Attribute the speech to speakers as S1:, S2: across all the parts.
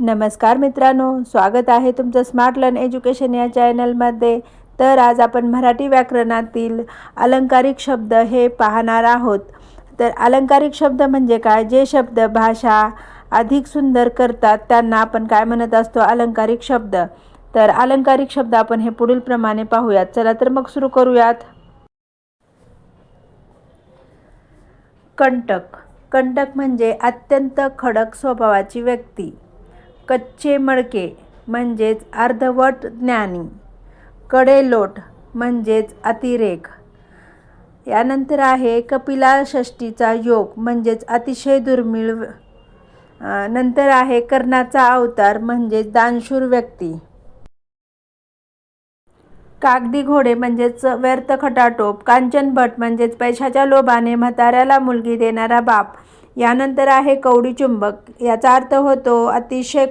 S1: नमस्कार मित्रांनो, स्वागत आहे तुमचं स्मार्ट लर्न एज्युकेशन या चॅनलमध्ये। तर आज आपण मराठी व्याकरणातील अलंकारिक शब्द हे पाहणार आहोत। तर अलंकारिक शब्द म्हणजे काय? जे शब्द भाषा अधिक सुंदर करतात त्यांना आपण काय म्हणत असतो? अलंकारिक शब्द। तर अलंकारिक शब्द आपण हे पुढील प्रमाणे पाहूयात। चला तर मग सुरू करूयात। कंटक। कंटक म्हणजे अत्यंत खडक स्वभावाची व्यक्ती। कच्चे मडके म्हणजेच अर्धवट ज्ञानी। कडेलोट म्हणजेच अतिरेक। यानंतर आहे कपिला षष्टीचा योग म्हणजेच अतिशय दुर्मिळ। नंतर आहे कर्णाचा अवतार म्हणजेच दानशूर व्यक्ती। कागदी घोडे म्हणजेच व्यर्थ खटाटोप। कांचनभट म्हणजेच पैशाच्या लोभाने म्हाताऱ्याला मुलगी देणारा बाप। यानंतर आहे कवडी चुंबक, याचा अर्थ होतो अतिशय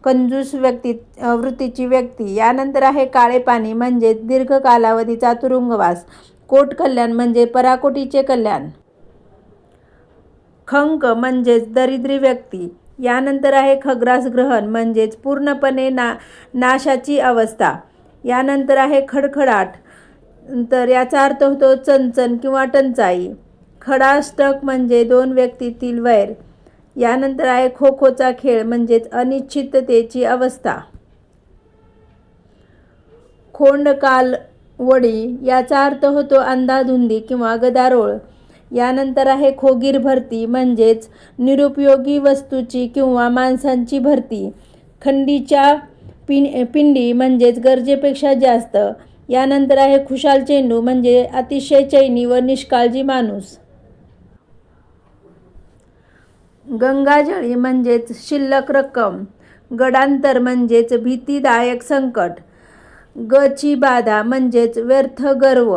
S1: कंजूस वृत्तीची व्यक्ती। यानंतर आहे काळे पाणी म्हणजे दीर्घ कालावधीचा तुरुंगवास। कोट कल्याण म्हणजे पराकोटीचे कल्याण। खंक म्हणजेच दरिद्री व्यक्ती। यानंतर आहे खग्रास ग्रहण म्हणजेच पूर्णपणे नाशाची अवस्था। यानंतर आहे खडखडाट, तर याचा अर्थ होतो चणचण किंवा टंचाई। खडाष्टक म्हणजे दोन व्यक्तीतील वैर। यानंतर आहे खो खोचा खेळ म्हणजेच अनिश्चिततेची अवस्था। खोंडकालवडी, याचा अर्थ होतो अंधाधुंदी किंवा गदारोळ। यानंतर आहे खोगीर भरती म्हणजेच निरुपयोगी वस्तूची किंवा माणसांची भरती। खंडीच्या पिंडी म्हणजेच गरजेपेक्षा जास्त। यानंतर आहे खुशाल चेंडू म्हणजे अतिशय चैनी व निष्काळजी माणूस। गंगाजळी म्हणजेच शिल्लक रक्कम। गडांतर म्हणजेच भीतीदायक संकट। गची बाधा म्हणजेच व्यर्थ गर्व।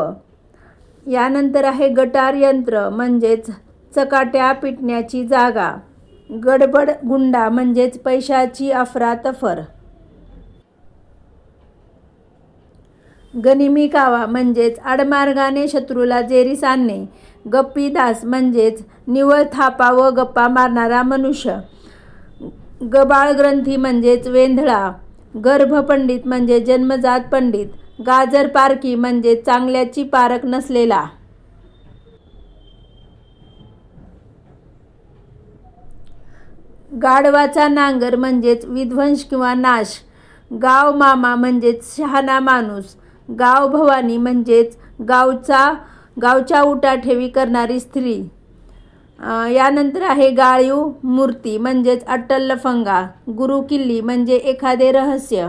S1: यानंतर आहे गटार यंत्र म्हणजेच चकाट्या पिटण्याची जागा। गडबड गुंडा म्हणजेच पैशाची अफरातफर। गनिमी कावा म्हणजेच आडमार्गाने शत्रूला जेरीस आणणे। गप्पी दास म्हणजेच निव्वळ थापा व गप्पा मारणारा मनुष्य। गबाळ ग्रंथी म्हणजेच वेंधळा। गर्भपंडित म्हणजे जन्मजात पंडित। गाजर पारखी म्हणजे चांगल्याची पारख नसलेला। गाढवाचा नांगर म्हणजेच विध्वंस किंवा नाश। गाव मामा म्हणजेच शहाणा माणूस। गाव भवानी म्हणजेच गावच्या उठाठेवी करणारी स्त्री। यानंतर आहे गाळीव मूर्ती म्हणजेच अट्टल लफंगा। गुरु किल्ली म्हणजे एखादे रहस्य।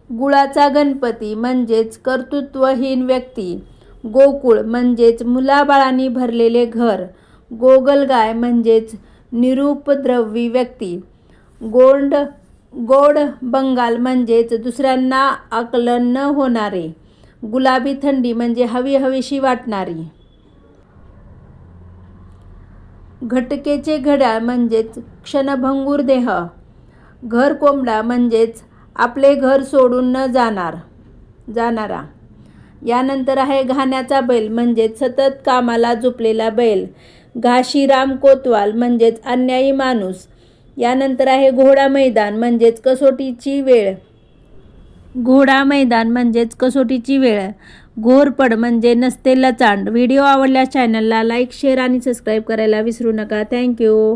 S1: गुळाचा गणपती म्हणजेच कर्तृत्वहीन व्यक्ती। गोकुळ म्हणजेच मुलाबाळांनी भरलेले घर। गोगलगाय म्हणजेच निरुपद्रवी व्यक्ती। गोड बंगाल म्हणजेच दुसऱ्यांना आकलन न होणारे। गुलाबी थंडी म्हणजे हवीहवीशी वाटणारी। घटकेचे घड्याळ म्हणजेच क्षणभंगूर देह। घर कोंबडा म्हणजेच आपले घर सोडून न जाणारा। यानंतर आहे घाण्याचा बैल म्हणजेच सतत कामाला झोपलेला बैल। घाशीराम कोतवाल म्हणजेच अन्यायी माणूस। यानंतर आहे घोडा मैदान म्हणजेच कसोटीची वेळ। घोरपड म्हणजे नसते लचांड। व्हिडिओ आवडल्यास चॅनलला लाईक, शेअर आणि सबस्क्राईब करायला विसरू नका। थँक्यू।